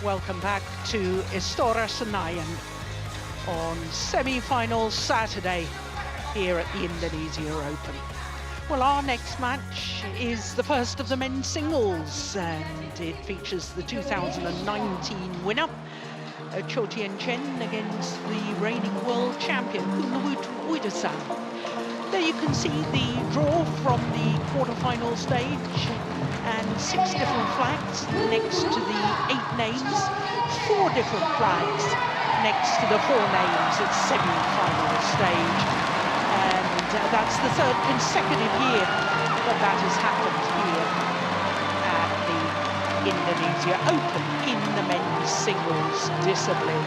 Welcome back to Istora Senayan on semi-final Saturday here at the Indonesia Open. Well, our next match is the first of the men's singles, and it features the 2019 winner, Chou Tien Chen, against the reigning world champion, Kunlavut Vitidsarn. There you can see the draw from the quarterfinal stage, and 6 different flags next to the 8 names, 4 different flags next to the 4 names at semi-final stage. And that's the 3rd consecutive year that has happened here at the Indonesia Open in the men's singles discipline.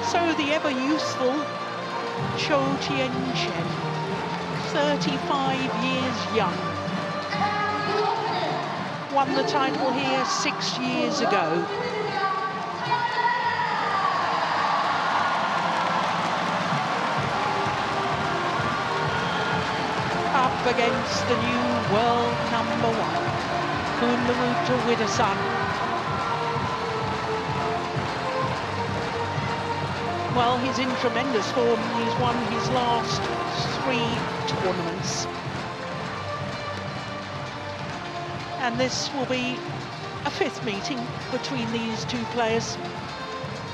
So the ever-useful Chou Tien Chen, 35 years young, won the title here 6 years ago. Up against the new world #1, Kunlavut Vitidsarn. Well, he's in tremendous form. He's won his last 3 tournaments. And this will be a 5th meeting between these 2 players.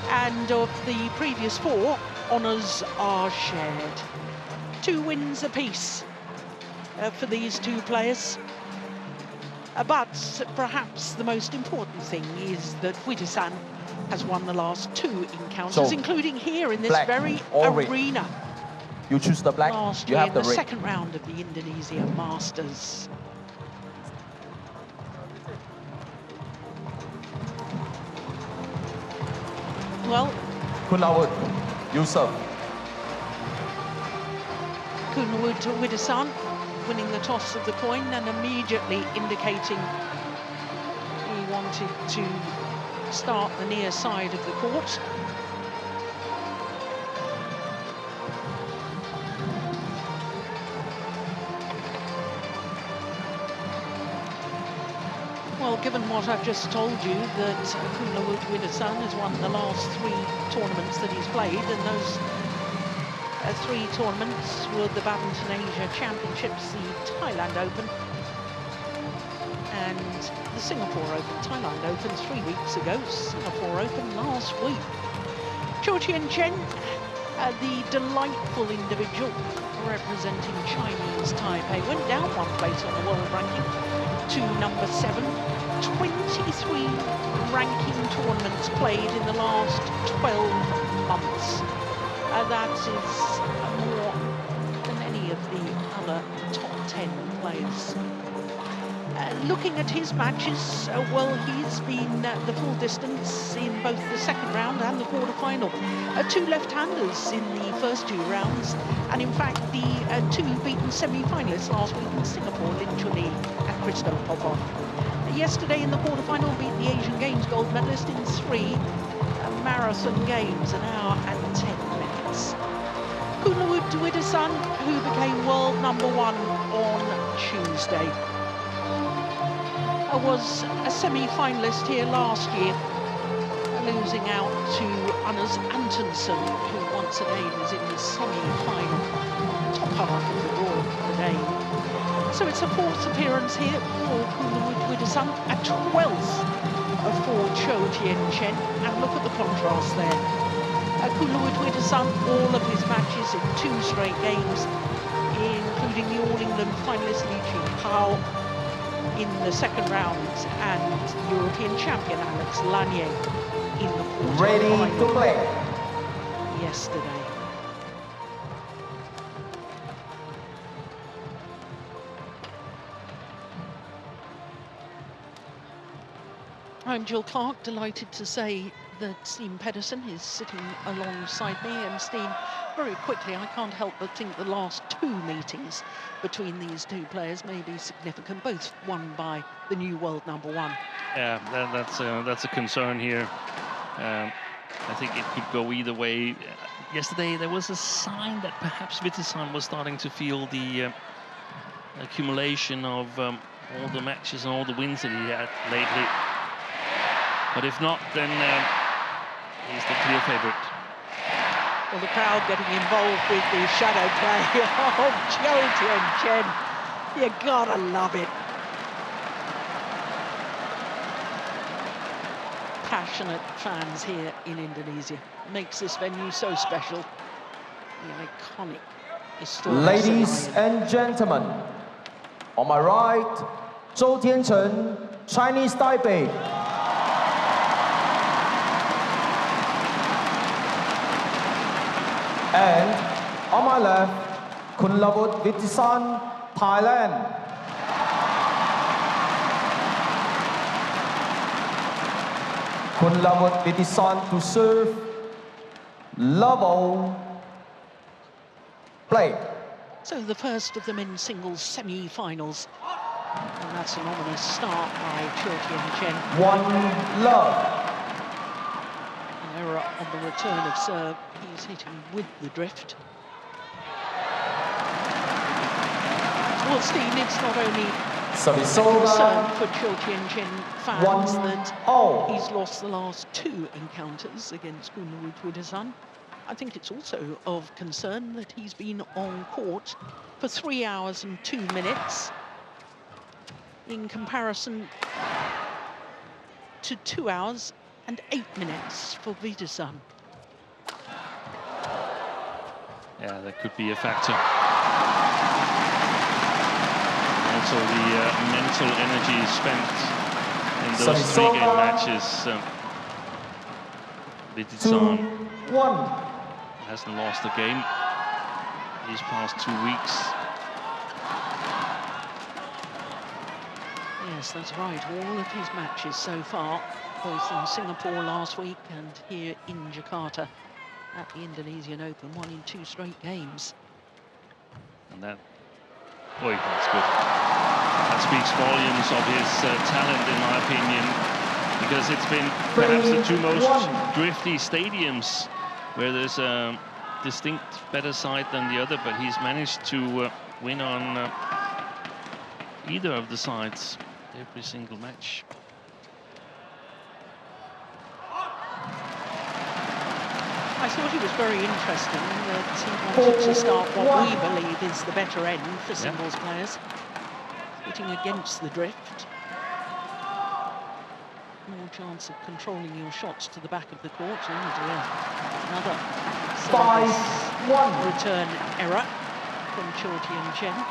And of the previous 4, honours are shared. 2 wins apiece for these 2 players. But perhaps the most important thing is that Vitidsarn has won the last 2 encounters, including here in this very arena. You choose the black, last you year have in the the ring. 2nd round of the Indonesia Masters. Well, Kunlavut, you serve. Kunlavut Vitidsarn winning the toss of the coin and immediately indicating he wanted to start the near side of the court. Well, given what I've just told you, that Kunlavut Vitidsarn has won the last 3 tournaments that he's played, and those 3 tournaments were the Badminton Asia Championships, the Thailand Open, and the Singapore Open. Thailand Open 3 weeks ago, Singapore Open last week. Chou Tien Chen, the delightful individual representing Chinese Taipei, went down 1 place on the world ranking to #7. 23 ranking tournaments played in the last 12 months. That is more than any of the other top 10 players. Looking at his matches, well, he's been the full distance in both the 2nd round and the quarterfinal. 2 left-handers in the first 2 rounds, and in fact the 2 beaten semi-finalists last week in Singapore, Lin Chun-Li and Christo Popov. Yesterday in the quarterfinal beat the Asian Games gold medalist in 3 marathon games, an hour and 10 minutes. Kunlavut Vitidsarn, who became world #1 on Tuesday, was a semi-finalist here last year, losing out to Anders Antonsen, who once again is in the semi-final, top half of the draw today. So it's a 4th appearance here for Kunlavut Vitidsarn, a 12th for Chou Tien Chen, and look at the contrast there. Kunlavut Vitidsarn, all of his matches in 2 straight games, including the All England finalist Li Pao in the 2nd round, and European champion Alex Lanier in the quarterfinal. Ready to play. Yesterday. I'm Jill Clark, delighted to say that Steen Pedersen is sitting alongside me, and Steen, very quickly, I can't help but think the last 2 meetings between these 2 players may be significant, both won by the new world #1. Yeah, that's a concern here. I think it could go either way. Yesterday there was a sign that perhaps Vitidsarn was starting to feel the accumulation of all the matches and all the wins that he had lately. But if not, then he's the clear favorite. Well, the crowd getting involved with the shadow play of Chou Tien Chen. You gotta love it. Passionate fans here in Indonesia makes this venue so special. The iconic Istora Ladies Senayan. and gentlemen, on my right, Chou Tien Chen, Chinese Taipei. And on my left, Kunlavut Vitidsarn, Thailand. Kunlavut Vitidsarn to serve. Level. Play. So the first of the men's singles semi-finals. And that's an ominous start by Chou Tien Chen. 1 love. An error on the return of serve. He's hitting with the drift. Well, Steve, it's not only concern for Chou Tien Chen fans that he's lost the last 2 encounters against Kunlavut Vitidsarn. I think it's also of concern that he's been on court for 3 hours and 2 minutes in comparison to 2 hours and 8 minutes for Vitidsarn. Yeah, that could be a factor. Also, the mental energy spent in those 3-game matches. Vitidsarn 2-1. hasn't lost a game these past 2 weeks. Yes, that's right. All of his matches so far, both in Singapore last week and here in Jakarta at the Indonesian Open, won in 2 straight games. And that, boy, that's good. That speaks volumes of his talent, in my opinion, because it's been perhaps the 2 most drifty stadiums where there's a distinct better side than the other, but he's managed to win on either of the sides every single match. I thought it was very interesting that he wanted to start what we believe is the better end for singles players, hitting against the drift. More chance of controlling your shots to the back of the court. Oh dear, another 5-1 return error from Chou Tien Chen.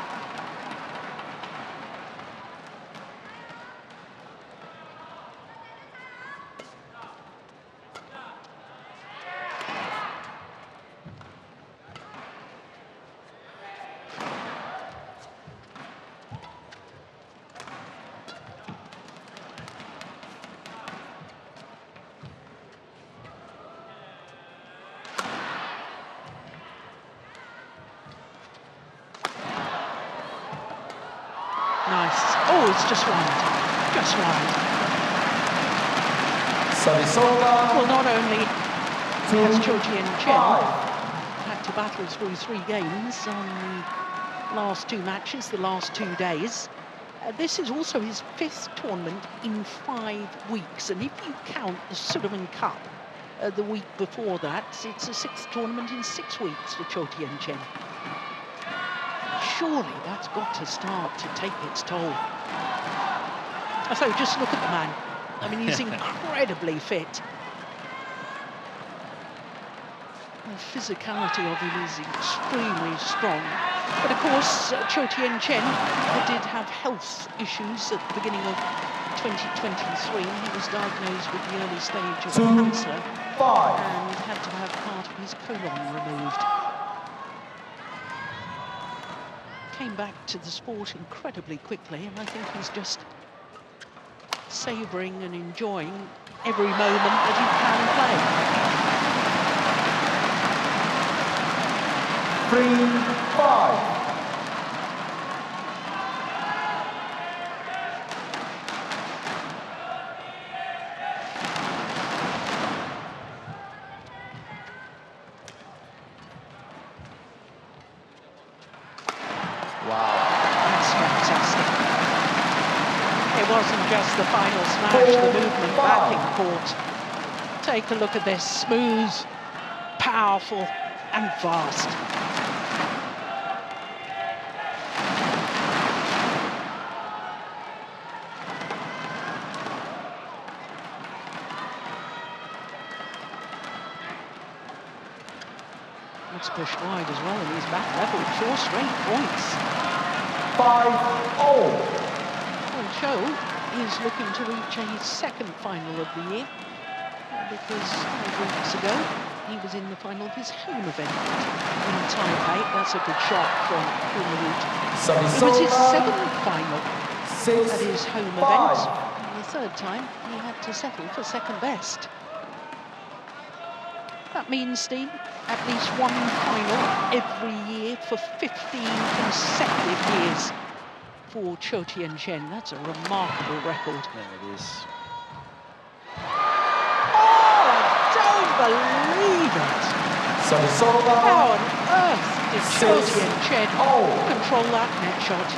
Nice. Oh, it's just wide. Just wide. Well, not only has Chou Tien Chen had to battle through 3 games on the last 2 matches, the last 2 days, this is also his 5th tournament in 5 weeks. And if you count the Sudirman Cup the week before that, it's a 6th tournament in 6 weeks for Chou Tien Chen. Surely that's got to start to take its toll. So just look at the man. I mean, he's incredibly fit. The physicality of him is extremely strong. But of course, Chou Tien Chen did have health issues at the beginning of 2023. He was diagnosed with the early stage of cancer and had to have part of his colon removed. Came back to the sport incredibly quickly, and I think he's just savouring and enjoying every moment that he can play. 3-5. Wow. That's fantastic. just the final smash, the movement back in court. Take a look at this, smooth, powerful and fast. It's pushed wide as well, and he's back level, 4 straight points. 5-0. Well, Chou is looking to reach a second final of the year, because 5 weeks ago he was in the final of his home event in Taipei. That's a good shot from Kunlavut. It was his 7th final at his home event, and the 3rd time he had to settle for second best. That means, Steve, at least one final every year for 15 consecutive years for Chou Tien Chen. That's a remarkable record. Yeah, it is. Oh, I don't believe it! How on earth did Chou Tien Chen control that net shot?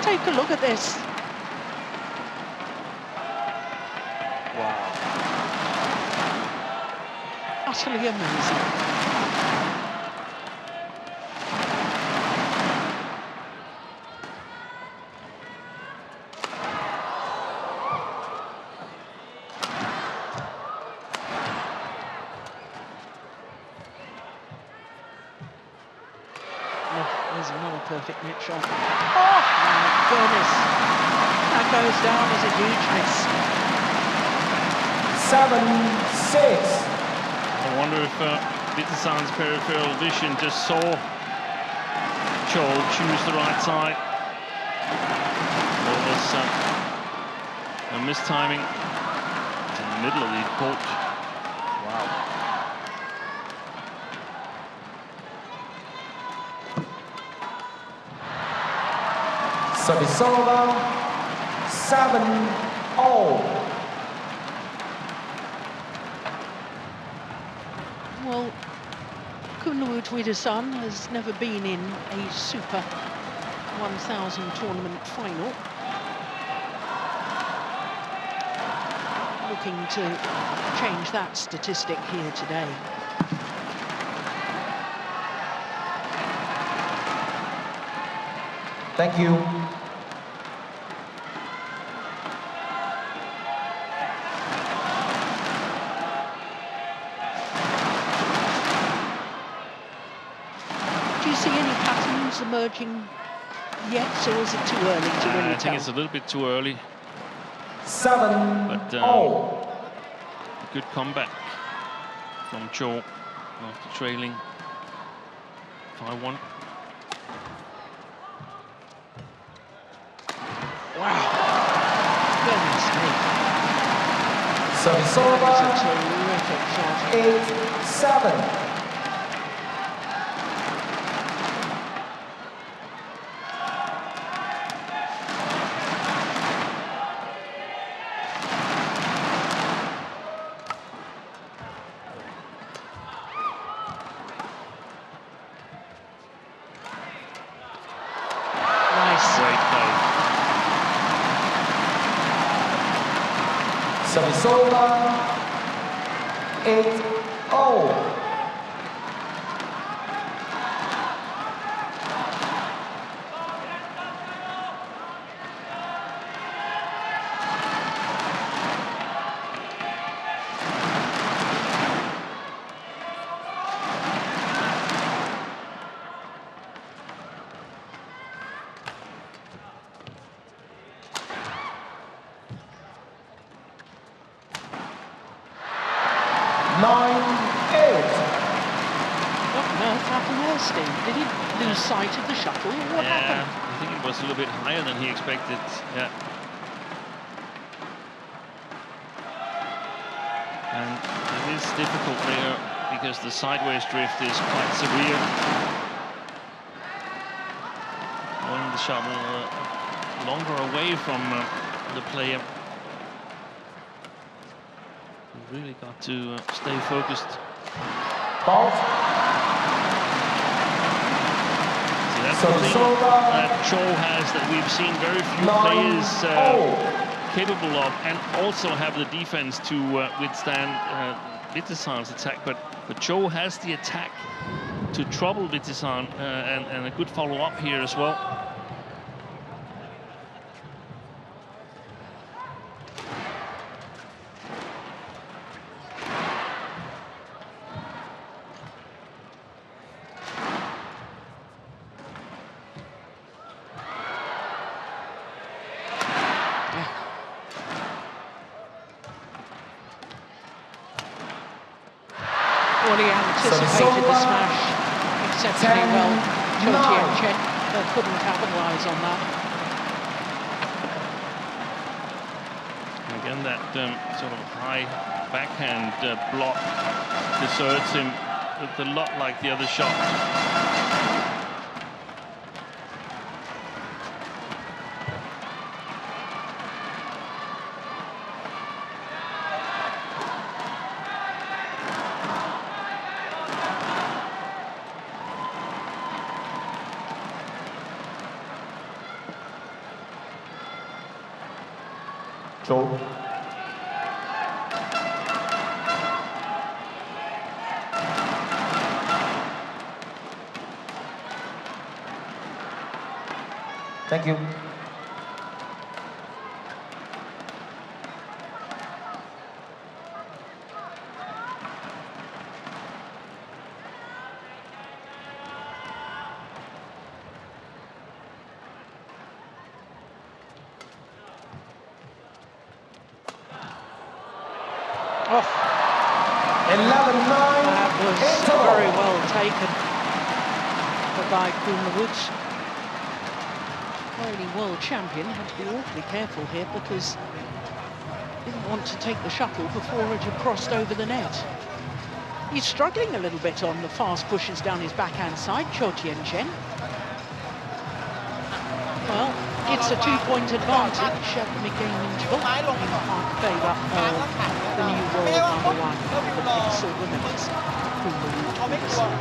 Take a look at this. Wow. Utterly amazing. There's another perfect net shot. Oh, my goodness. That goes down as a huge miss. 7-6. I wonder if Vitidsarn's peripheral vision just saw Chou choose the right side. There was a mistiming. It's in the middle of the court. Wow. Service over. 7-0. Well, Kunlavut Vitidsarn has never been in a Super 1000 tournament final. Looking to change that statistic here today. Thank you. Do you see any patterns emerging yet, or is it too early to really tell? I think it's a little bit too early. 7-0. A good comeback from Chou after trailing 5-1. Wow. Goodness me. Service That over. is a terrific shot. 8-7. Great play. Service over. 8-0. What on earth happened there, Steve? Did he lose sight of the shuttle? What happened? I think it was a little bit higher than he expected. Yeah. And it is difficult there because the sideways drift is quite severe. When the shuttle longer away from the player. You really got to stay focused. Ball. See, that's the thing that Chou has that we've seen very few players capable of, and also have the defense to withstand Vitidsarn's attack. But Chou has the attack to trouble Vitidsarn, and a good follow-up here as well. Well, he anticipated the smash exceptionally well. Chou Tien Chen couldn't capitalise on that. Again, that sort of high backhand block deserts him. Looked a lot like the other shot. Chou. Thank you. Oh, 11-9. that was very well taken by Kunlavut. Only world champion had to be awfully careful here because he didn't want to take the shuttle before it had crossed over the net. He's struggling a little bit on the fast pushes down his backhand side, Chou Tien Chen. Well, it's a 2-point advantage at the mid-game interval in favour of the new world number one, the silver medalist, Kunlavut Vitidsarn.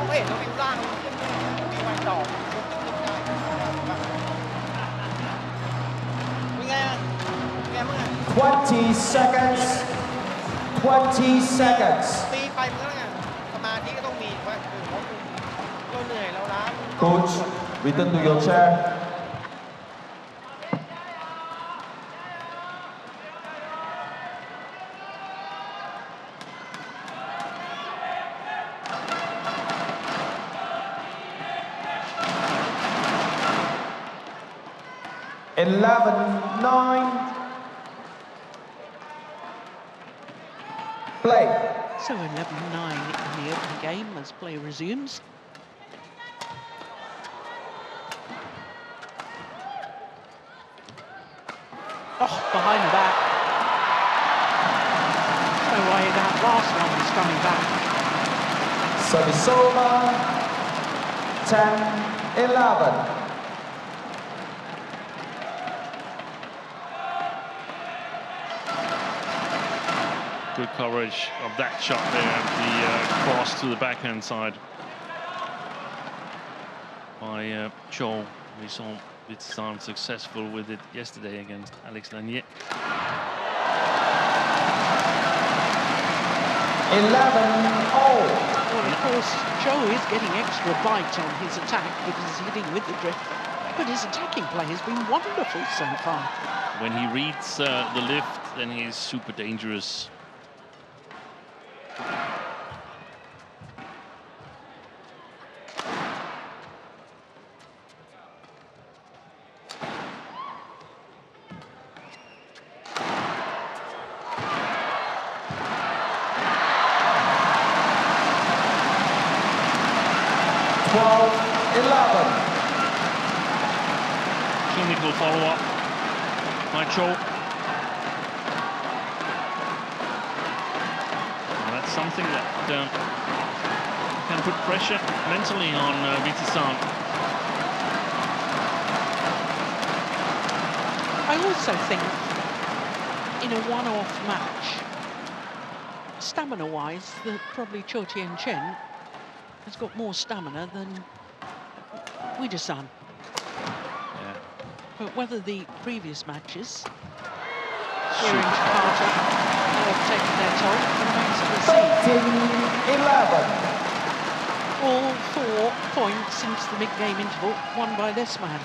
20 seconds. 20 seconds. Coach, return to your chair. Play. So 11-9 in the opening game as play resumes. Oh, behind the back. No way that last one was coming back. Service over. 10-11. Good coverage of that shot there, the cross to the backhand side by Chou. We saw Vitidsarn successful with it yesterday against Alex Lanier. 11-0. Well, of course, Chou is getting extra bite on his attack because he's hitting with the drift, but his attacking play has been wonderful so far. When he reads the lift, then he's super dangerous. Clinical follow-up by Chou. And that's something that can put pressure mentally on Vitidsarn. I also think in a one-off match, stamina-wise, that probably Chou Tien Chen has got more stamina than Vitidsarn. Yeah. But whether the previous matches here in Jakarta have taken their toll. Remains to be seen. 13-11. All 4 points since the mid-game interval, won by this man.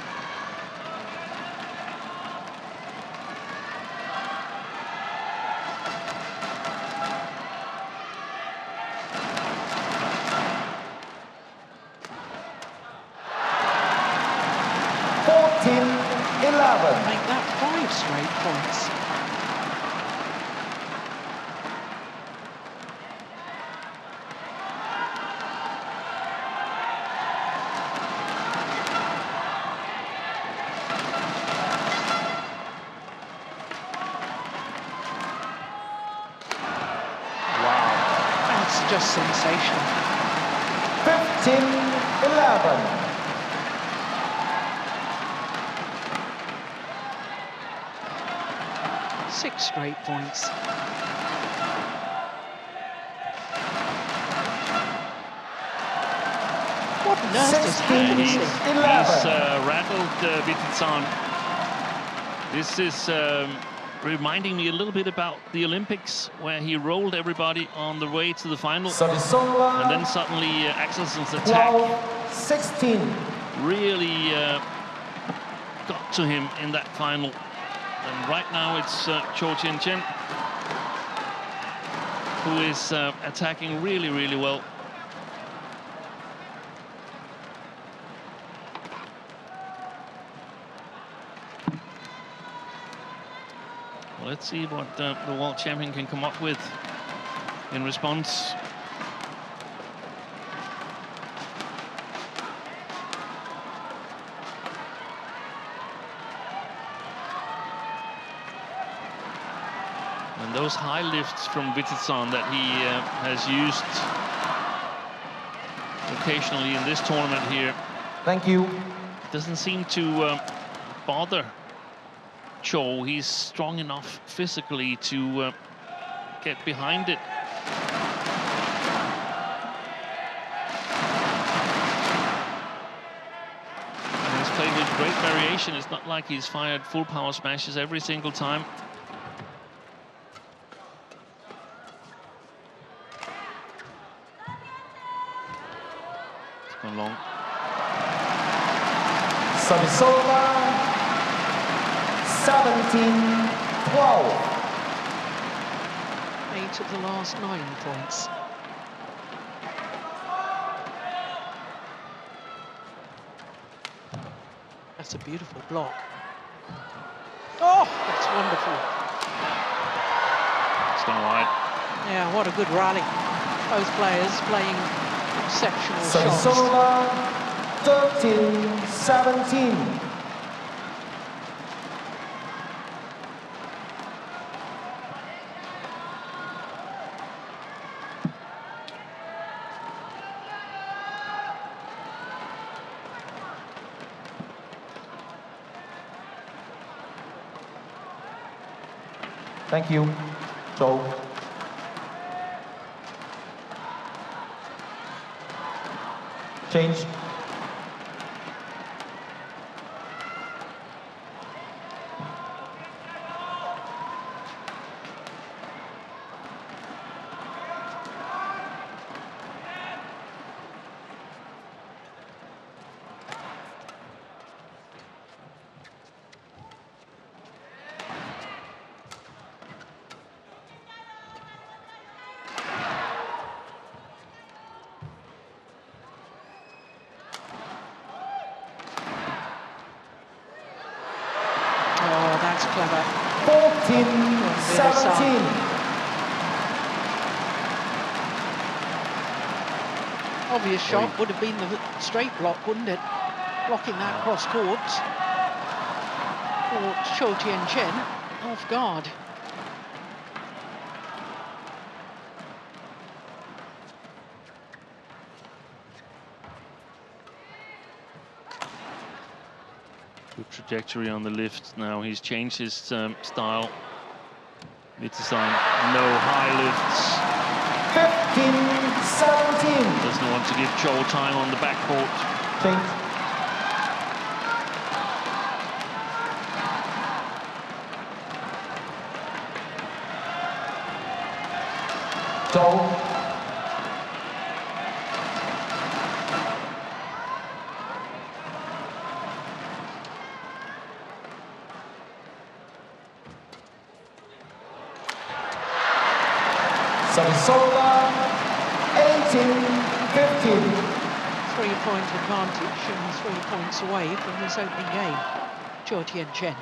Make that 5 straight points. Wow. That's just sensational. 15-11. 6 straight points. What on earth does happen He's here? rattled Vitidsarn. This is reminding me a little bit about the Olympics, where he rolled everybody on the way to the final. And then suddenly Axelsen's attack 12-16. really got to him in that final. And right now it's Chou Tien Chen who is attacking really, really well. Well, let's see what the world champion can come up with in response. And those high lifts from Vitidsarn that he has used occasionally in this tournament here. Thank you. Doesn't seem to bother Chou. He's strong enough physically to get behind it. And he's played with great variation. It's not like he's fired full power smashes every single time. Long. Service over. 17-12. 8 of the last 9 points. That's a beautiful block. Oh, that's wonderful. It's gone wide. Yeah, what a good rally. Both players playing exceptional Service shots. over. 13-17. Thank you, Chou. Change. That's clever. 14-17. Obvious shot would have been the straight block, wouldn't it? Blocking that cross court. Or Chou Tien Chen off guard. Good trajectory on the lift now. He's changed his style. Vitidsarn, no high lifts. 15-17. Doesn't want to give Chou time on the backcourt. Change. Chou. Semifinals, 18-15. 3-point advantage and 3 points away from this opening game. Chou Tien Chen.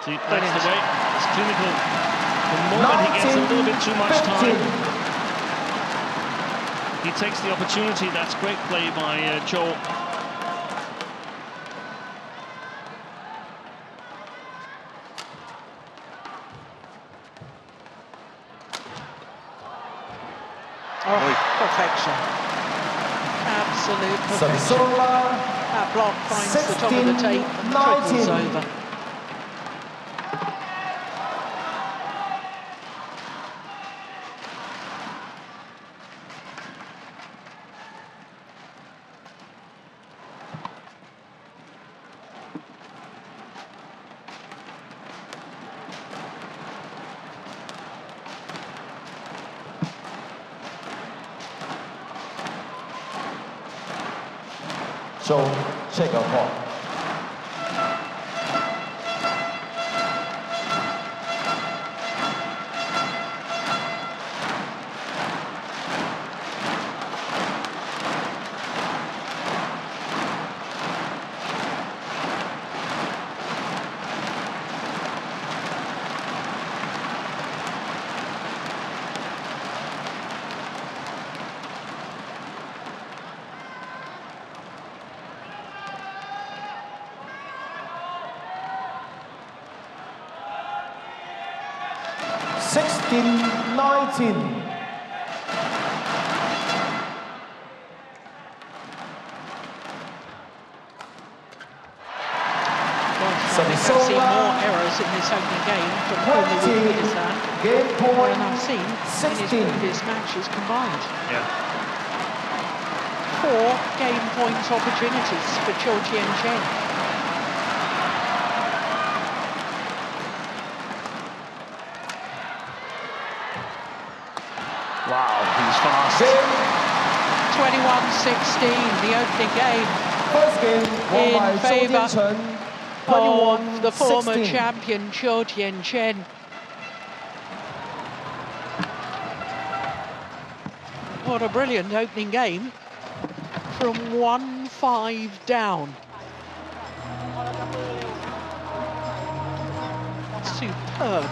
See, that's the way. It's clinical. The moment he gets a little bit too much time, he takes the opportunity. That's great play by Chou. Oh, perfection. Absolute perfection. That block finds the top of the tape and trickles over. Chou, check a ball. I've seen more errors in this opening game from Kunlavut Vitidsarn than I've seen in his previous matches combined. Yeah. 4 game point opportunities for Chou Tien Chen. Wow, he's fast. 21-16, the opening game. First game won by Chou Tien Chen. Of the former champion Chou Tien Chen. What a brilliant opening game from 1-5 down. Superb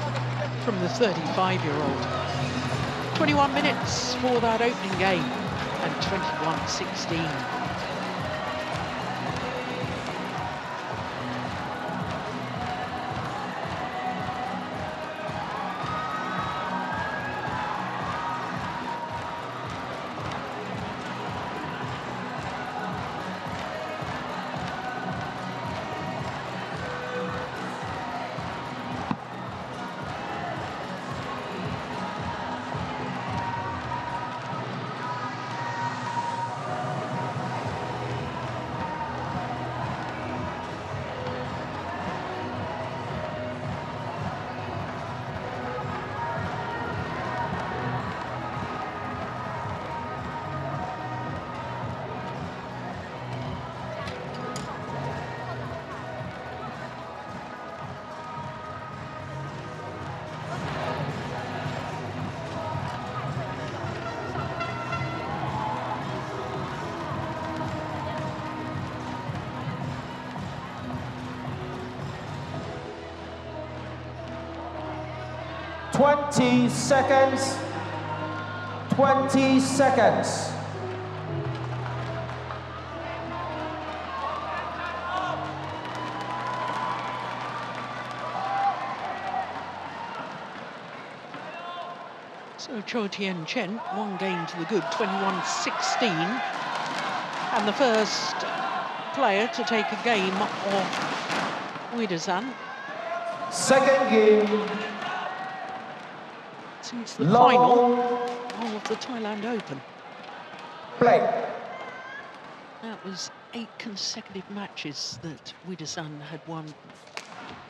from the 35-year-old. 21 minutes for that opening game and 21-16. Twenty seconds. 20 seconds. So Chou Tien Chen, 1 game to the good, 21-16. And the first player to take a game off Vitidsarn. Second game. Since the final of the Thailand Open. Play. That was 8 consecutive matches that Vitidsarn had won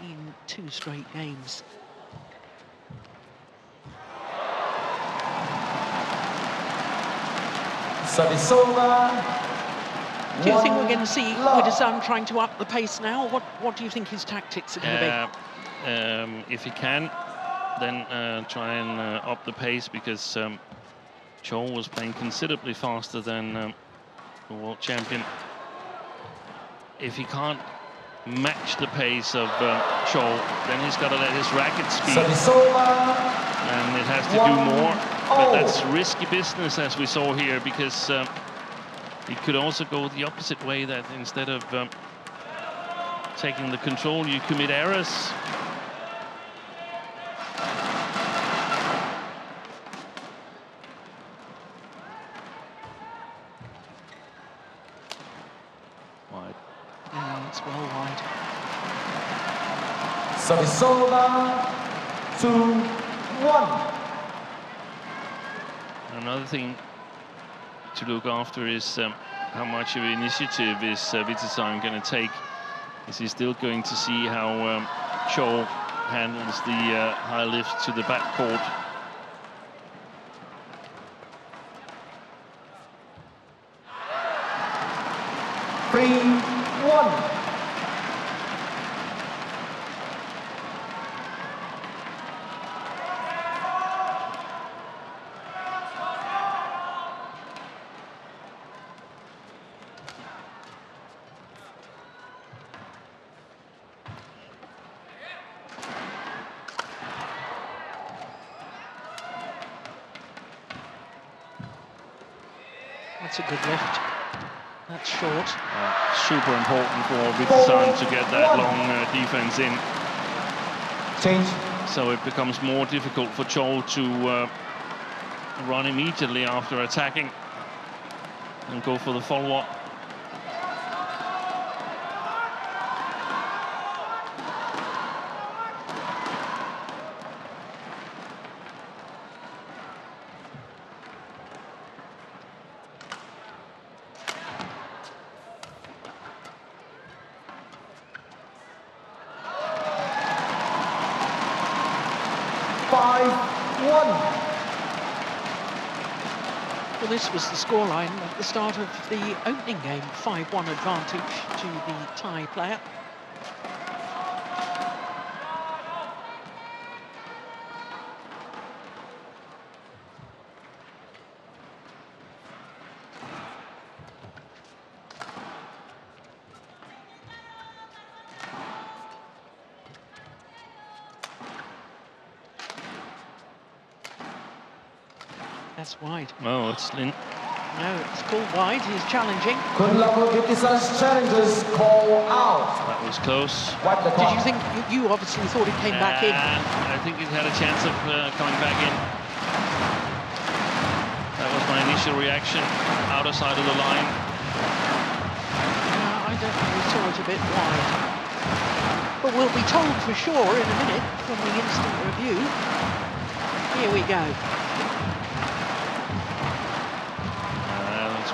in 2 straight games. Service over. Do you think we're going to see Vitidsarn trying to up the pace now? What do you think his tactics are going to be? If he can, then try and up the pace, because Chou was playing considerably faster than the world champion. If he can't match the pace of Chou, then he's got to let his racket speed, and it has to do more. But that's risky business, as we saw here, because it could also go the opposite way, that instead of taking the control, you commit errors. Wide. Yeah, it's well wide. Service over. 2-1. Another thing to look after is how much of initiative is Vitidsarn going to take. Is he still going to see how Chou handles the high lift to the backcourt? That's a good lift. That's short. Super important for Vitidsarn to get that long defense in. Change. So it becomes more difficult for Chou to run immediately after attacking and go for the follow-up. Well, this was the scoreline at the start of the opening game. 5-1 advantage to the Thai player. That's wide. Oh, it's in. No, it's called wide. He's challenging. Kunlavut Vitidsarn's challengers call out. That was close. Wipe the Did you think, you obviously thought it came back in? I think it had a chance of coming back in. That was my initial reaction. Outer side of the line. I don't think we saw it a bit wide. But we'll be told for sure in a minute from the instant review. Here we go.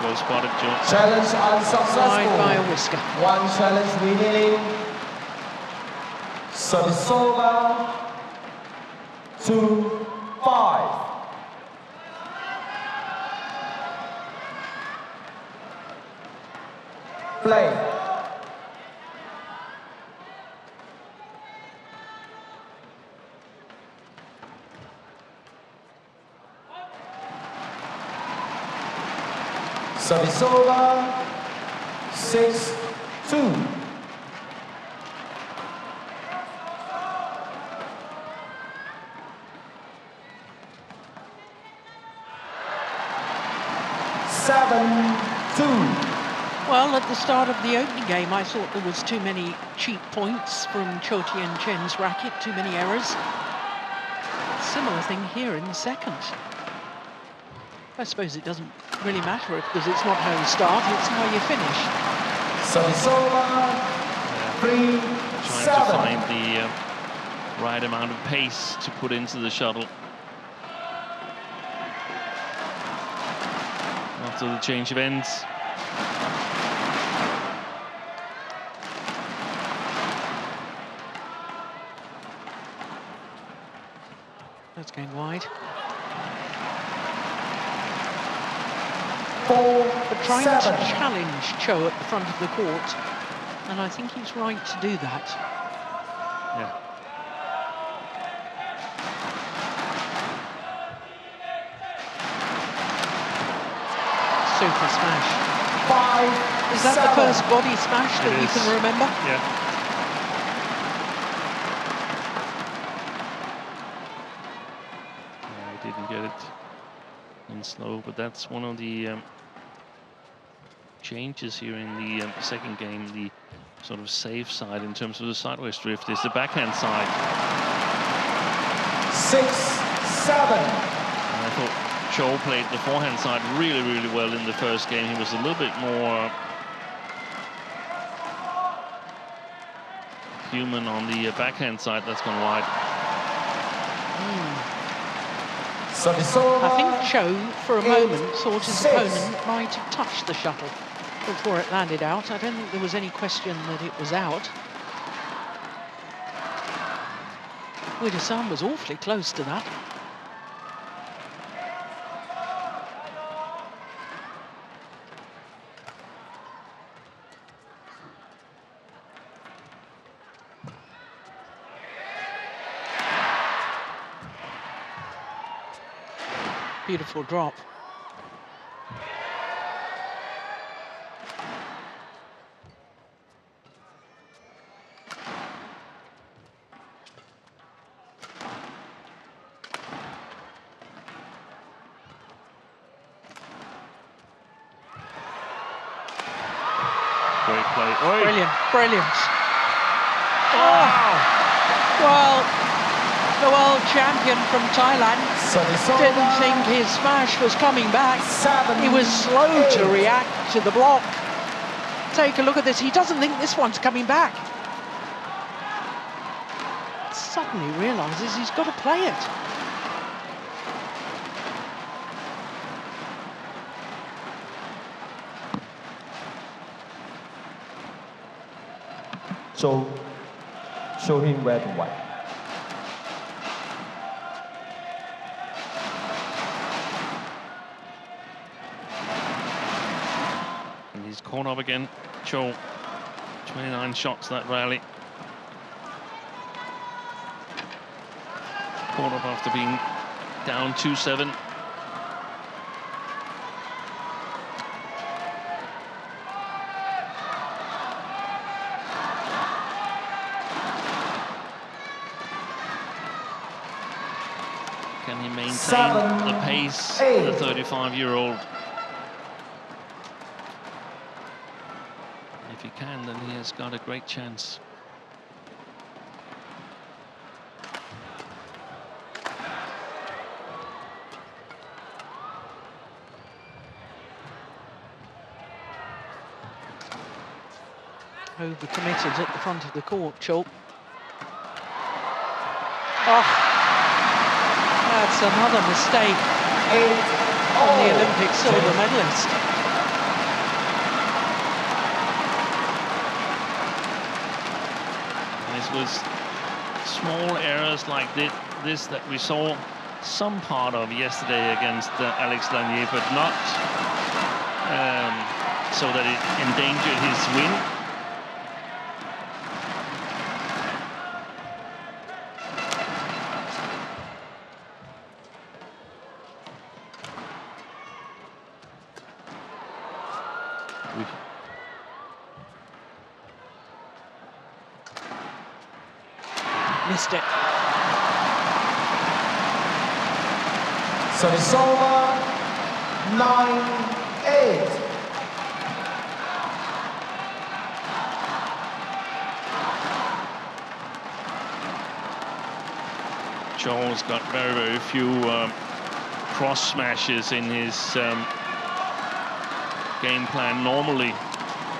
Well spotted, Joe. Challenge unsuccessful. Wide by a whisker. One challenge remaining. Service over. 2-5. Play. Service over. 6-2. Well, at the start of the opening game, I thought there was too many cheap points from Chou Tien Chen's racket, too many errors. Similar thing here in the second. I suppose it doesn't really matter because it's not how you start, it's how you finish. Service over. 3-7. Trying to find the right amount of pace to put into the shuttle. After the change of ends. That's going wide. 4-7. But trying to challenge Chou at the front of the court, and I think he's right to do that. Yeah. Super smash. 5-7. Is that the first body smash that you can remember? Yeah. I didn't get it in slow, but that's one of the changes here in the second game. The sort of safe side in terms of the sideways drift is the backhand side. 6-7. And I thought Chou played the forehand side really, really well in the first game. He was a little bit more human on the backhand side. That's gone wide. I think Chou, for a moment, thought his opponent might have touched the shuttle before it landed out. I don't think there was any question that it was out. Vitidsarn was awfully close to that. Beautiful drop. Great play. Oi. Brilliant, brilliant. Oh, well, the world champion from Thailand didn't think his smash was coming back. He was slow to react to the block. Take a look at this. He doesn't think this one's coming back. Suddenly realizes he's got to play it. So, show him red and white. And he's caught up again. Chou, 29 shots that rally. Caught up after being down 2-7. Can he maintain the pace, the 35-year-old? If he can, then he has got a great chance. Overcommitted at the front of the court, Chou. Oh. That's another mistake on the Olympic silver medalist. And it was small errors like this that we saw some part of yesterday against Alex Lanier, but not so that it endangered his win. Missed it. So it's over. 9-8. Chou's got very, very few cross smashes in his game plan. Normally,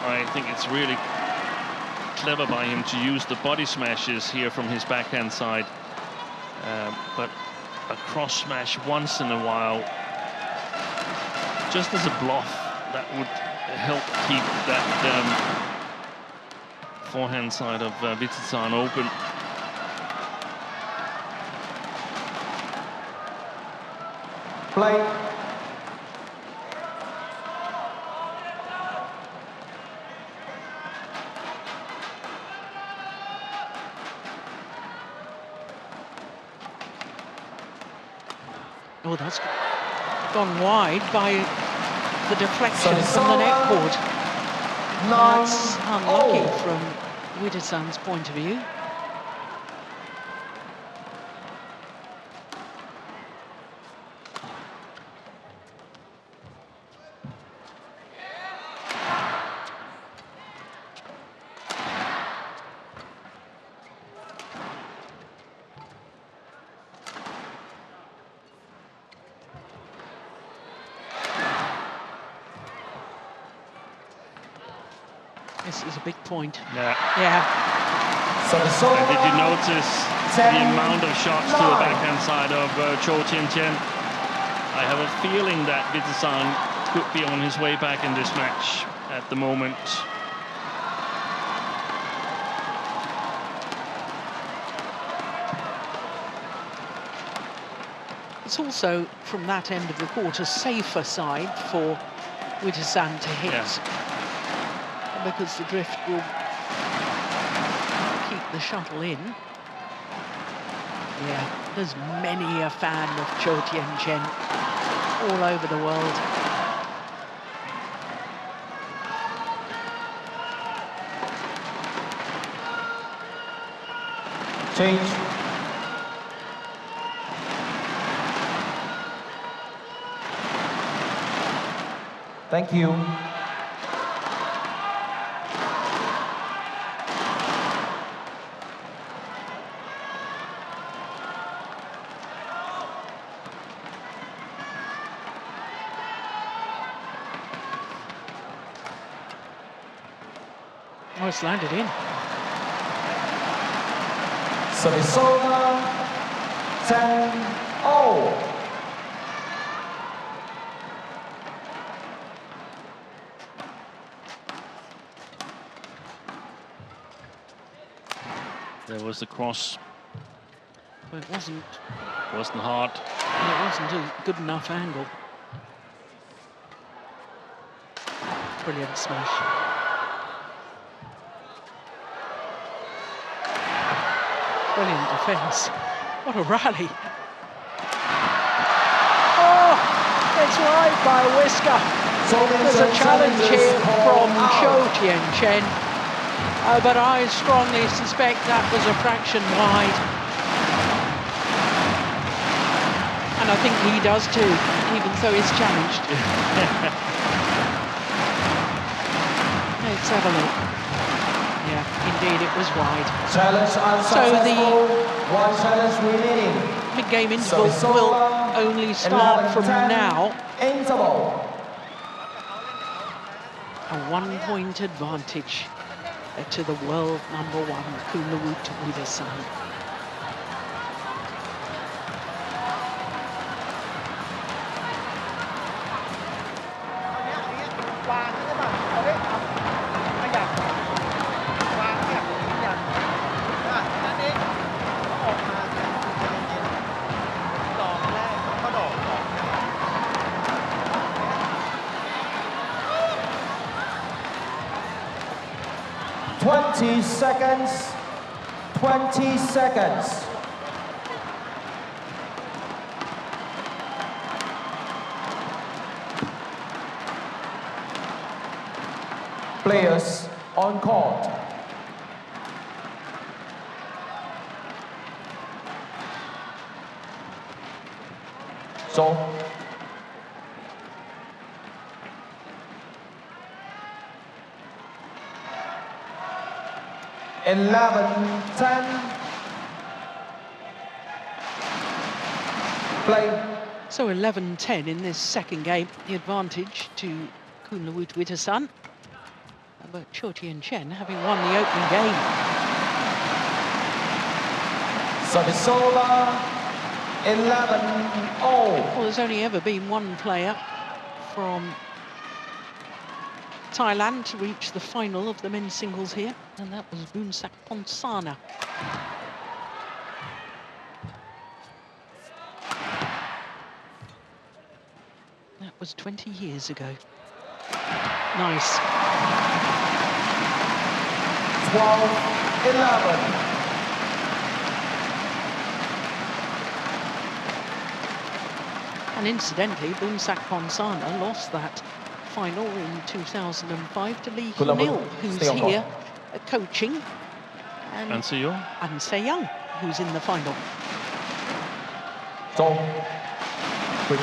I think it's really clever by him to use the body smashes here from his backhand side, but a cross smash once in a while, just as a bluff, that would help keep that forehand side of Vitidsarn open. Play. Oh, that's gone wide by the deflection from the net cord. That's unlucky from Vitidsarn's point of view. This is a big point. Yeah. Yeah. And did you notice the amount of shots to the backhand side of Chou Tien Chen? I have a feeling that Vitidsarn could be on his way back in this match at the moment. It's also, from that end of the court, a safer side for Vitidsarn to hit. Yeah. Because the drift will keep the shuttle in. Yeah, there's many a fan of Chou Tien Chen all over the world. Change. Thank you. Oh, it's landed in. Service over. 10-0. There was the cross. But it wasn't hard. And it wasn't a good enough angle. Brilliant smash. Brilliant defence. What a rally. Oh, it's wide by a whisker. There's a challenge here from Chou Tien Chen. But I strongly suspect that was a fraction wide. And I think he does too, even though he's challenged. Let's have a look. Yeah, indeed it was wide. Challenge unsuccessful. One challenge remaining. Mid-game interval will only start from now. Interval. A one-point advantage to the world #1, Kunlavut Vitidsarn. Seconds. 20 seconds. Players on court. So 11-10. Play. So 11-10 in this second game, the advantage to Kunlavut Vitidsarn. But Chou Tien Chen having won the opening game. Service over. 11-0. Well, there's only ever been one player from Thailand to reach the final of the men's singles here, and that was Boonsak Ponsana. was 20 years ago. Nice. 12-11. And incidentally, Boonsak Ponsana lost that final in 2005 to Lee Hyun-il, who's here coaching. And Se-young. And Se-young, who's in the final. So, quick.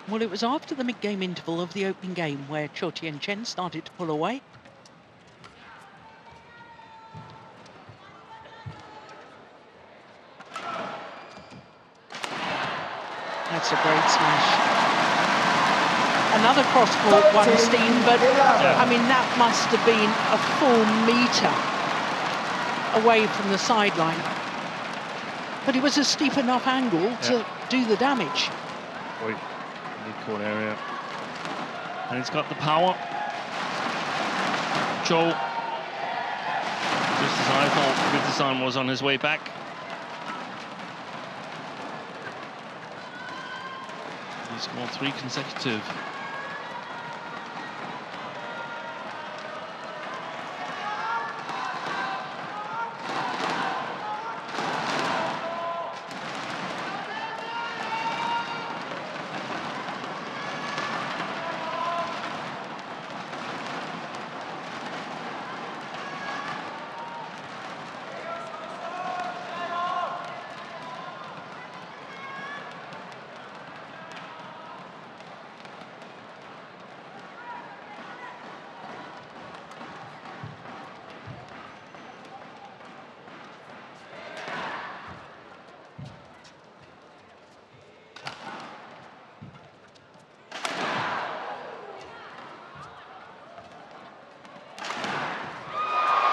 Well, it was after the mid-game interval of the opening game where Chou Tien Chen started to pull away. That's a great smash. Another cross-court one, Steen, but I mean, that must have been a full metre away from the sideline. But it was a steep enough angle to do the damage. Mid-court area. And he's got the power. Chou, just as I thought, Vitidsarn was on his way back. He scored 3 consecutive.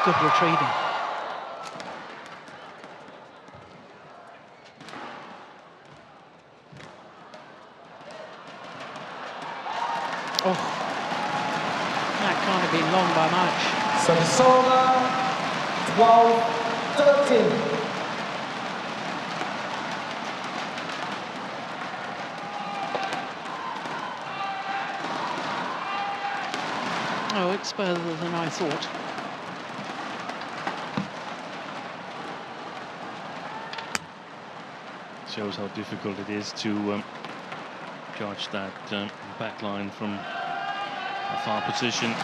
Good retrieving. Oh, that can't have been long by much. Savisola, 12-13. Oh, it's further than I thought. Shows how difficult it is to judge that back line from a far position.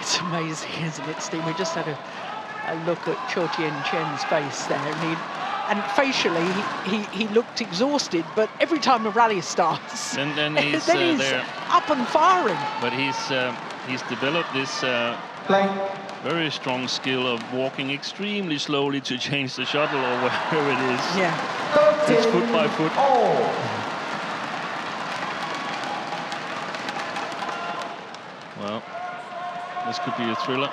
It's amazing, isn't it, Steve? We just had a look at Chou Tien Chen's face there, and facially he looked exhausted, but every time a rally starts, then he's, then he's there. up and firing. But he's developed this very strong skill of walking extremely slowly to change the shuttle or wherever it is. Yeah. It's foot by foot. Well, this could be a thriller.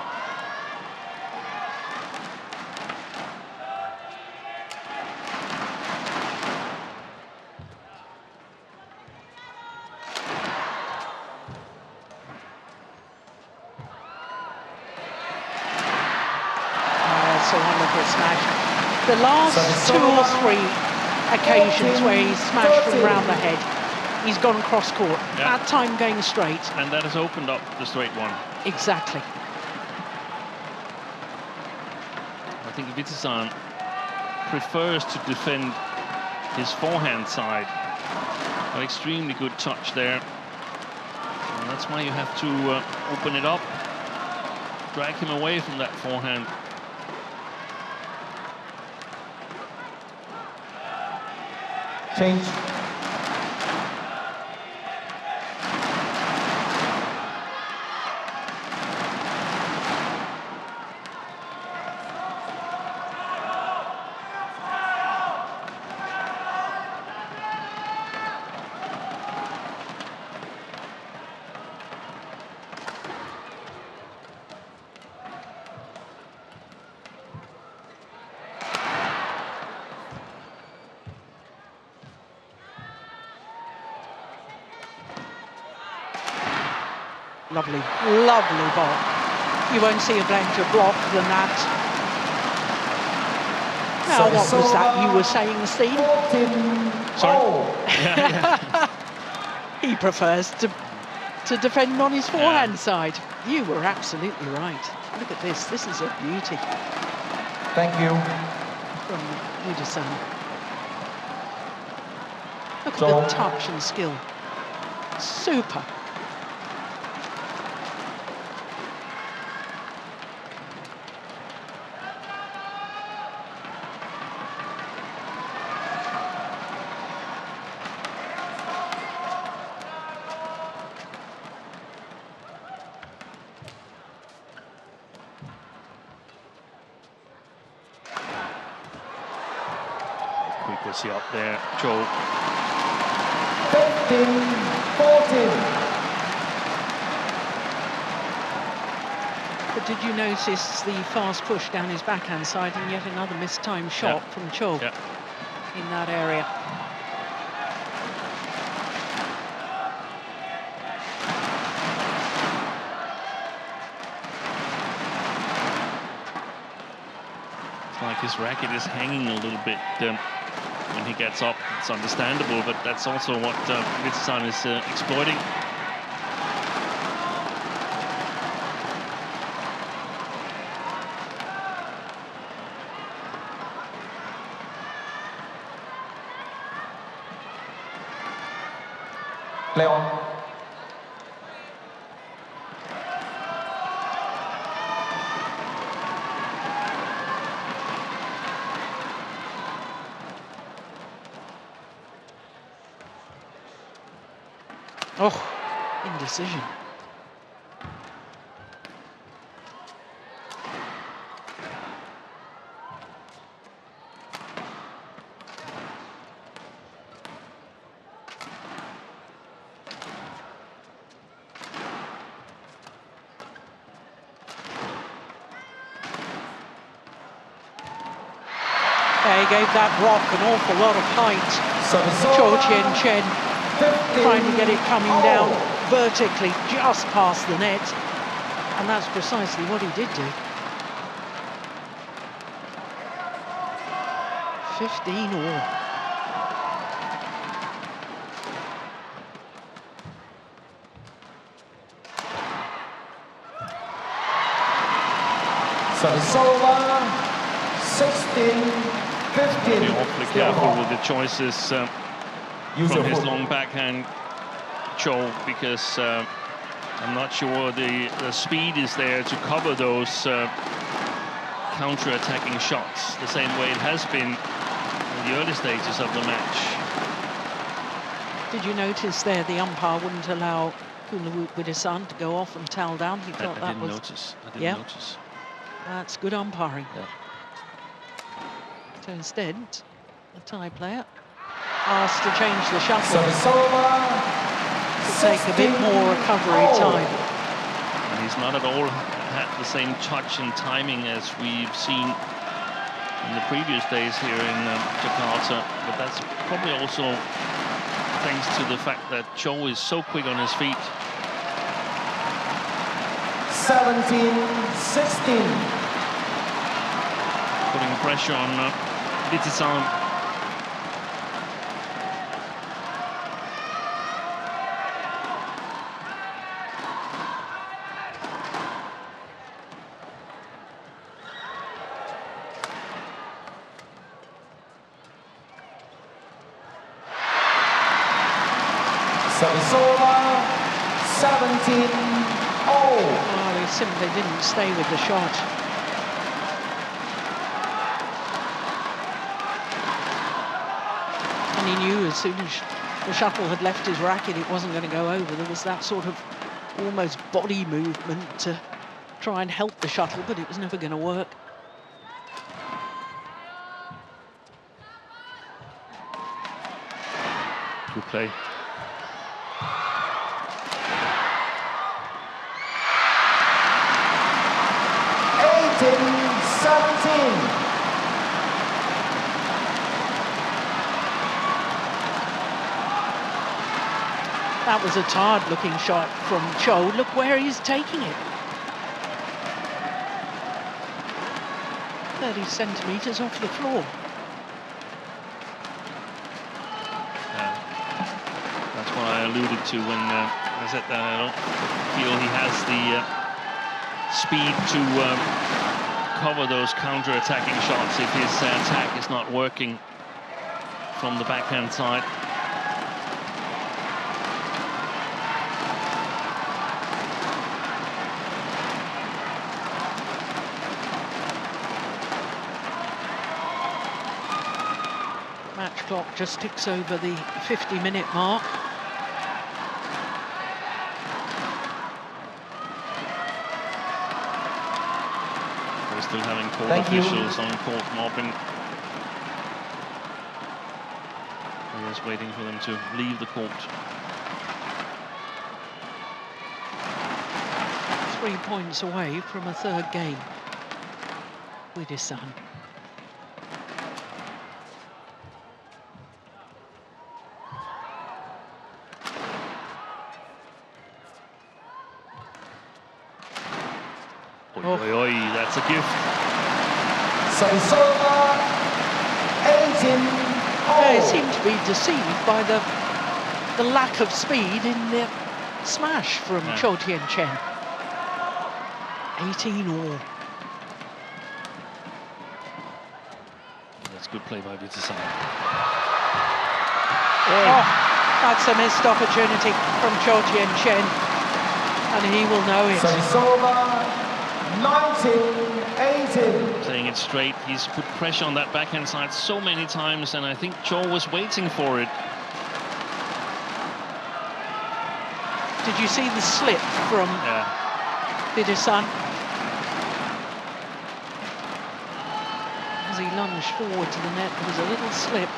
A wonderful smash. The last 2 or 3 occasions where he's smashed from round the head, he's gone cross court. That time going straight. And that has opened up the straight one. Exactly. I think Vitidsarn prefers to defend his forehand side. An extremely good touch there. And that's why you have to open it up, drag him away from that forehand. Change. Lovely, lovely ball. You won't see a better block than that. Now, what was that you were saying, Steve? Sorry? Yeah. He prefers to defend on his forehand side. You were absolutely right. Look at this. This is a beauty. Thank you. From Vitidsarn. Look at the touch and skill. Super. Quick was he up there, Chou. 15-14. But did you notice the fast push down his backhand side and yet another mistimed shot from Chou in that area? It's like his racket is hanging a little bit when he gets up. It's understandable, but that's also what Vitidsarn is exploiting. Play on. Oh, indecision. He gave that rock an awful lot of height. Chou Tien Chen trying to get it coming down vertically just past the net. And that's precisely what he did do. 15-all. Service over. 16-15. Be awfully careful with the choices from his long backhand, Chou, because I'm not sure the speed is there to cover those counter-attacking shots the same way it has been in the early stages of the match. Did you notice there the umpire wouldn't allow Kunlavut Vitidsarn to go off and towel down? He felt I that didn't was... notice. I didn't notice. That's good umpiring. Yeah. So instead, the Thai player asked to change the shuttle to take a bit more recovery time. And he's not at all had the same touch and timing as we've seen in the previous days here in Jakarta, but that's probably also thanks to the fact that Chou is so quick on his feet. 17-16. Putting pressure on Vitidsarn. Service over. 17-0. Oh, he simply didn't stay with the shot. And he knew as soon as the shuttle had left his racket, it wasn't going to go over. There was that sort of almost body movement to try and help the shuttle, but it was never going to work. Good play. That was a tired-looking shot from Chou. Look where he's taking it. 30 centimetres off the floor. That's what I alluded to when I said that I don't feel he has the speed to cover those counter-attacking shots if his attack is not working from the backhand side. Match clock just ticks over the 50-minute mark. We're still having court officials on court mopping. We're just waiting for them to leave the court. 3 points away from a third game. Vitidsarn. Oi, oi, oi, that's a gift. They seem to be deceived by the lack of speed in the smash from Chou Tien Chen. 18-all. That's good play by Vitidsarn. Oh, that's a missed opportunity from Chou Tien Chen, and he will know it. 19-18. Playing it straight, he's put pressure on that backhand side so many times, and I think Chou was waiting for it. Did you see the slip from Vitidsarn? As he lunged forward to the net, there was a little slip.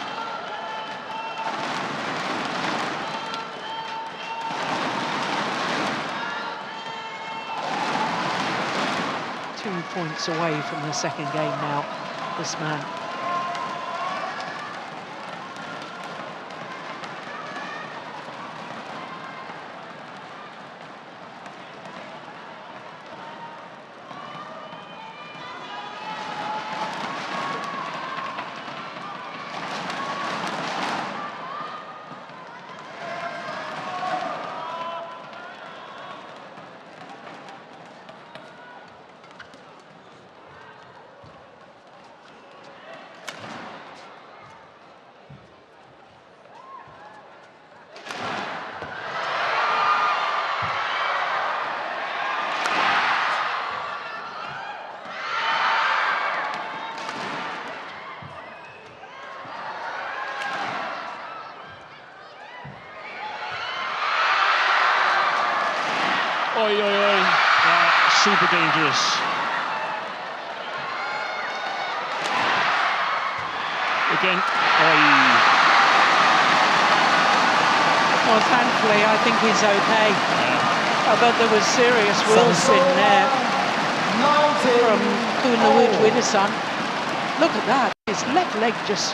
Points away from the second game now, this man. Oi, oi, oi. Super dangerous. Again. Oi. Well, thankfully, I think he's okay. But there was serious will spin there from Kunlavut Vitidsarn. Look at that. His left leg just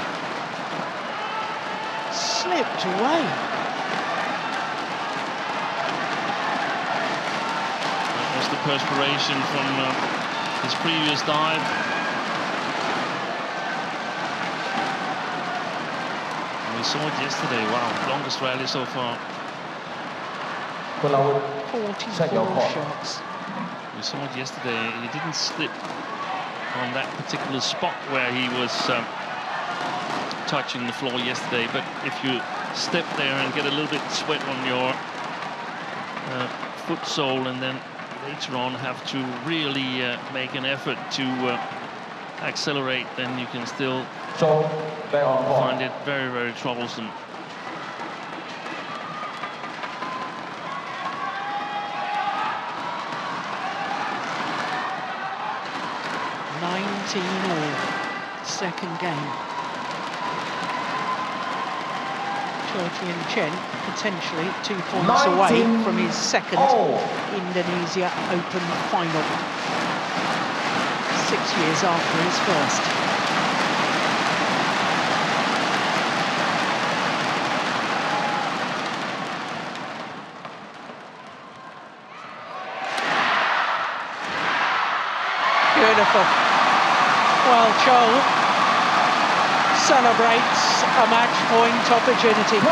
slipped away. The perspiration from his previous dive. And we saw it yesterday. Wow, longest rally so far. 44 shots. We saw it yesterday. He didn't slip on that particular spot where he was touching the floor yesterday. But if you step there and get a little bit sweat on your foot sole, and then later on have to really make an effort to accelerate, then you can still find it very, very troublesome. Second game. Chou Tien Chen potentially 2 points away from his second Indonesia Open final. 6 years after his first. wonderful. Well, Chou celebrates a match point opportunity. I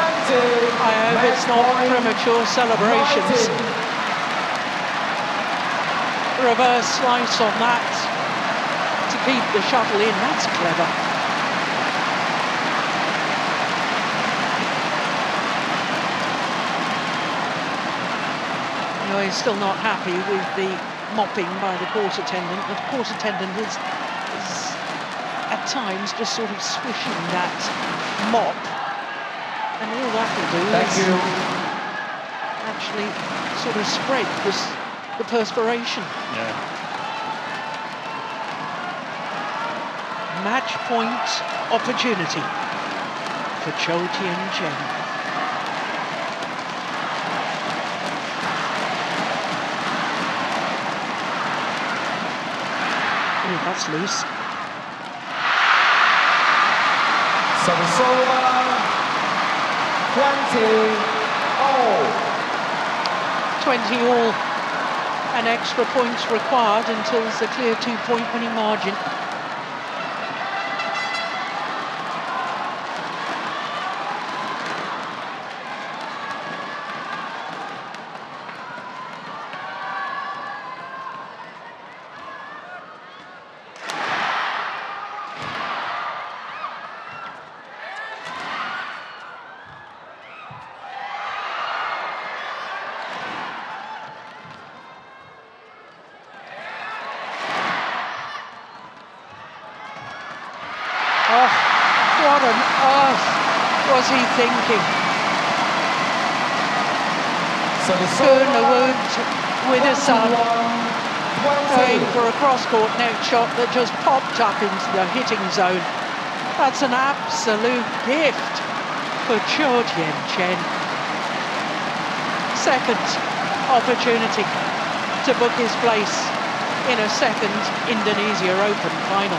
hope it's not premature celebrations. Reverse slice on that to keep the shuttle in. That's clever. No, he's still not happy with the mopping by the court attendant. The court attendant is at times just sort of swishing that mop, and all that will do is actually sort of spread the perspiration. Yeah. Match point opportunity for Chou Tien Chen. Oh, that's loose. Service over, 20-all. 20-all, and extra points required until there's a clear 2-point winning margin. Oh, what on earth was he thinking? Kunlavut Vitidsarn going for a cross-court net shot that just popped up into the hitting zone. That's an absolute gift for Chou Tien Chen. Second opportunity to book his place in a second Indonesia Open final.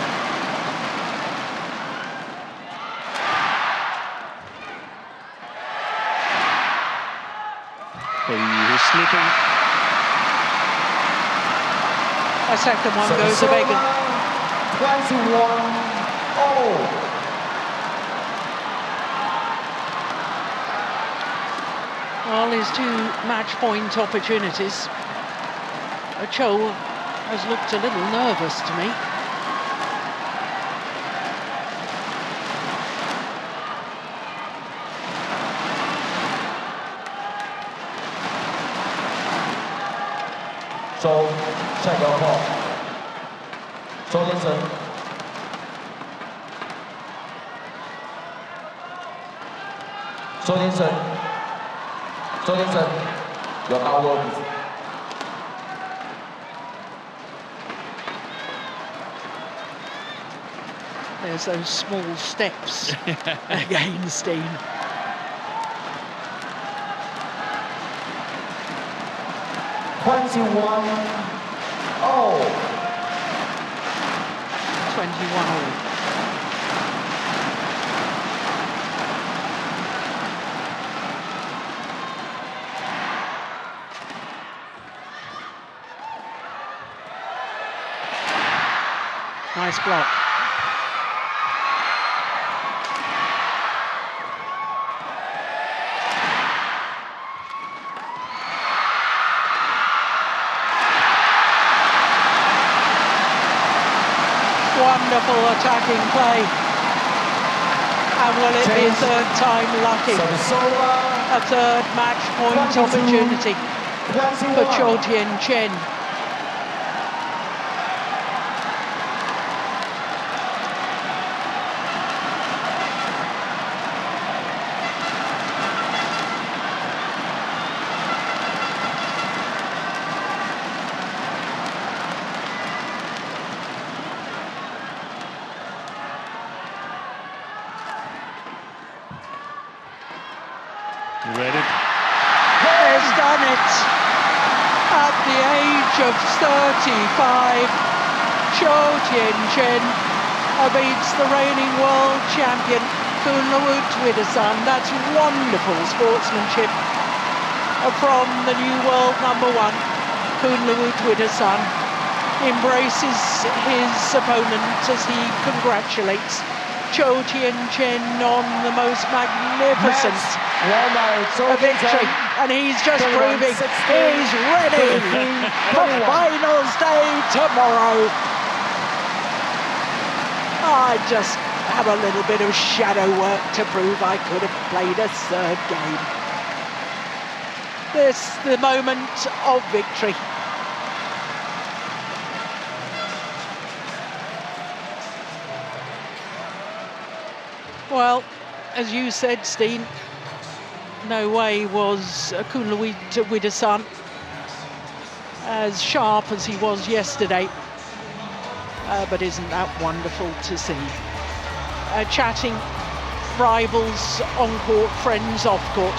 He's slipping. A second one goes a begging. 21-all. Well, his two match point opportunities. Chou has looked a little nervous to me. Chou, check your call. Chou Tien Chen. Chou Tien Chen. Chou Tien Chen. Your power, please. There's those small steps again, Steen. Oh. 21-all. Nice block. Wonderful attacking play. And will it be a third time lucky? A third match point opportunity for Chou Tien Chen. You read it? Has done it at the age of 35. Chou Tien Chen beats the reigning world champion Kunlavut Vitidsarn. That's wonderful sportsmanship from the new world #1. Kunlavut Vitidsarn embraces his opponent as he congratulates Chou Tien Chen on the most magnificent victory. And he's just proving he's ready for finals day tomorrow. I just have a little bit of shadow work to prove I could have played a third game. This, the moment of victory. Well, as you said, Steen, no way was Kunlavut Vitidsarn as sharp as he was yesterday. But isn't that wonderful to see? Chatting rivals on court, friends off court.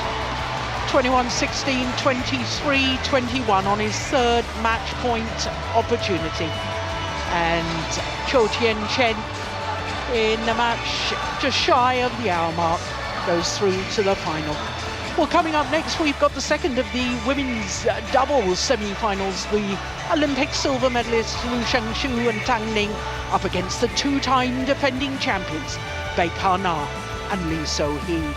21-16, 23-21 on his third match point opportunity. And Chou Tien Chen, in the match just shy of the hour mark, goes through to the final. Well, coming up next, we've got the second of the women's doubles semi-finals. The Olympic silver medalists Liu Shangshu and Tang Ning up against the two-time defending champions Bai Na and Li So-hee.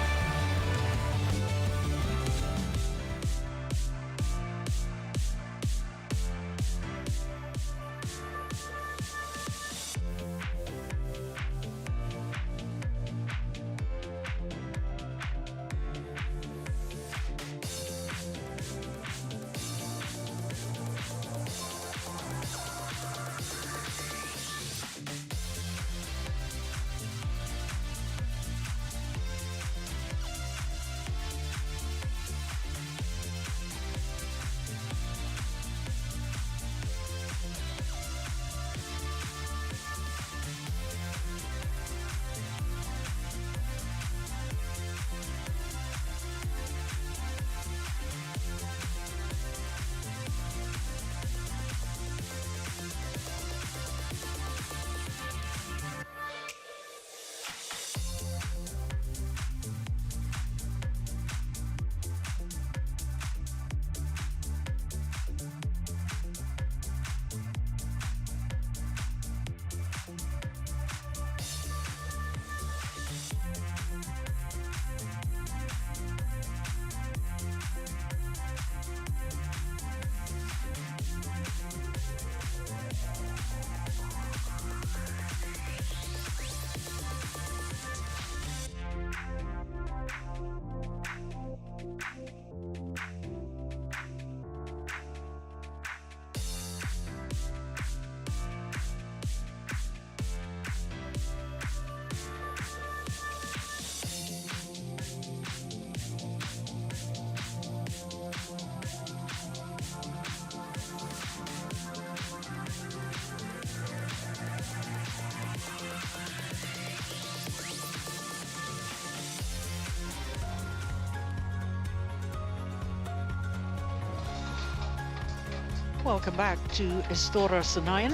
Welcome back to Istora Senayan.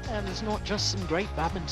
And it's not just some great badminton.